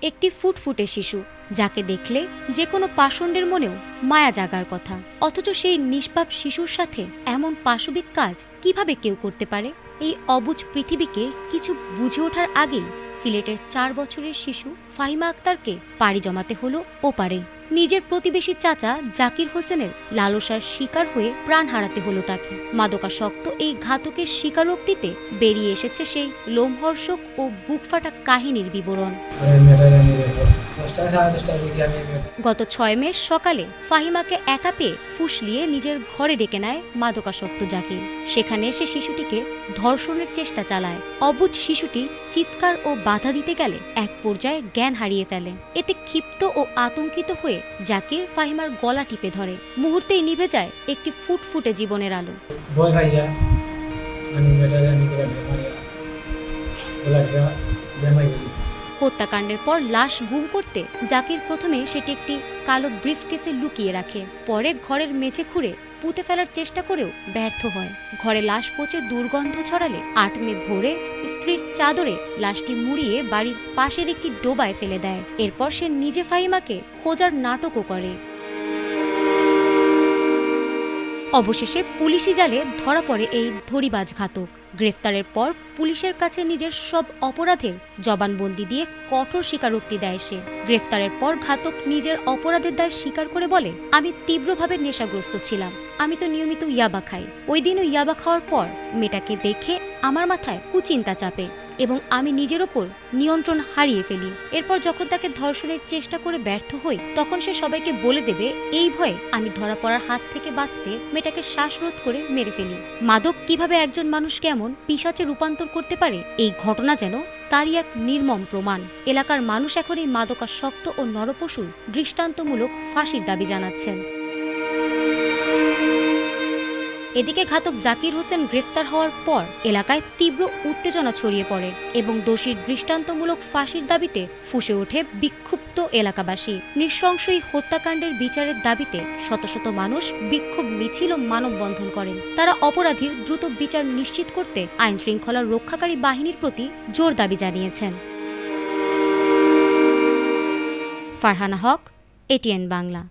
একটি ফুটফুটে শিশু যাকে দেখলে যে কোনো পাষণ্ডের মনেও মায়া জাগার কথা, অথচ সেই নিষ্পাপ শিশুর সাথে এমন পাশবিক কাজ কিভাবে কেউ করতে পারে? এই অবুঝ পৃথিবীকে কিছু বুঝে ওঠার আগেই সিলেটের 4 বছরের শিশু ফাহিমা আক্তারকে পাড়ি জমাতে হলো ওপারে। নিজের প্রতিবেশী চাচা জাকির হোসেনের লালসার শিকার হয়ে প্রাণ হারাতে হলো তাকে। মাদকাসক্ত এই ঘাতকের স্বীকারোক্তিতে বেরিয়ে এসেছে সেই লোমহর্ষক ও বুকফাটা কাহিনীর বিবরণ। গত 6 মে সকালে ফাহিমাকে একা পেয়ে ফুসলিয়ে নিজের ঘরে ডেকে নেয় মাদকাসক্ত জাকির। সেখানে এসে শিশুটিকে ধর্ষণের চেষ্টা চালায়। অবুঝ শিশুটি চিৎকার ও বাধা দিতে গেলে এক পর্যায়ে জ্ঞান হারিয়ে ফেলে। এতে ক্ষিপ্ত ও আতঙ্কিত হয়ে জাকির ফাহিমার গলা টিপে ধরে। মুহূর্তেই নিভে যায় একটি ফুটফুটে জীবনের আলো। হত্যাকাণ্ডের পর লাশ গুম করতে জাকির প্রথমে সেটি একটি কালো ব্রিফকেসে লুকিয়ে রাখে। পরে ঘরের মেঝে খুঁড়ে পুঁতে ফেলার চেষ্টা করেও ব্যর্থ হয়। ঘরে লাশ পচে দুর্গন্ধ ছড়ালে 8 মে ভোরে স্ত্রীর চাদরে লাশটি মুড়িয়ে বাড়ির পাশের একটি ডোবায় ফেলে দেয়। এরপর সে নিজে ফাহিমাকে খোঁজার নাটকও করে। অবশেষে পুলিশি জালে ধরা পড়ে এই ধড়িবাজ ঘাতক। গ্রেফতারের পর পুলিশের কাছে নিজের সব অপরাধের জবানবন্দি দিয়ে কঠোর স্বীকারোক্তি দেয় সে। গ্রেফতারের পর ঘাতক নিজের অপরাধের দায় স্বীকার করে বলে, আমি তীব্রভাবে নেশাগ্রস্ত ছিলাম। আমি তো নিয়মিত ইয়াবা খাই। ওই দিনও ইয়াবা খাওয়ার পর মেয়েটাকে দেখে আমার মাথায় কুচিন্তা চাপে এবং আমি নিজের ওপর নিয়ন্ত্রণ হারিয়ে ফেলি। এরপর যখন তাকে ধর্ষণের চেষ্টা করে ব্যর্থ হই, তখন সে সবাইকে বলে দেবে এই ভয়ে আমি ধরা পড়ার হাত থেকে বাঁচতে মেয়েটাকে শ্বাসরোধ করে মেরে ফেলি। মাদক কিভাবে একজন মানুষকে এমন পিশাচে রূপান্তর করতে পারে, এই ঘটনা যেন তারই এক নির্মম প্রমাণ। এলাকার মানুষ এখন এই মাদকাসক্ত ও নরপশুর দৃষ্টান্তমূলক ফাঁসির দাবি জানাচ্ছেন। এদিকে ঘাতক জাকির হোসেন গ্রেফতার হওয়ার পর এলাকায় তীব্র উত্তেজনা ছড়িয়ে পড়ে এবং দোষীর দৃষ্টান্তমূলক ফাঁসির দাবিতে ফুঁসে ওঠে বিক্ষুব্ধ এলাকাবাসী। নৃশংস এই হত্যাকাণ্ডের বিচারের দাবিতে শত শত মানুষ বিক্ষোভ মিছিল ও মানববন্ধন করেন। তারা অপরাধীর দ্রুত বিচার নিশ্চিত করতে আইন শৃঙ্খলা রক্ষাকারী বাহিনীর প্রতি জোর দাবি জানিয়েছেন। ফারহানা হক, এটিএন বাংলা।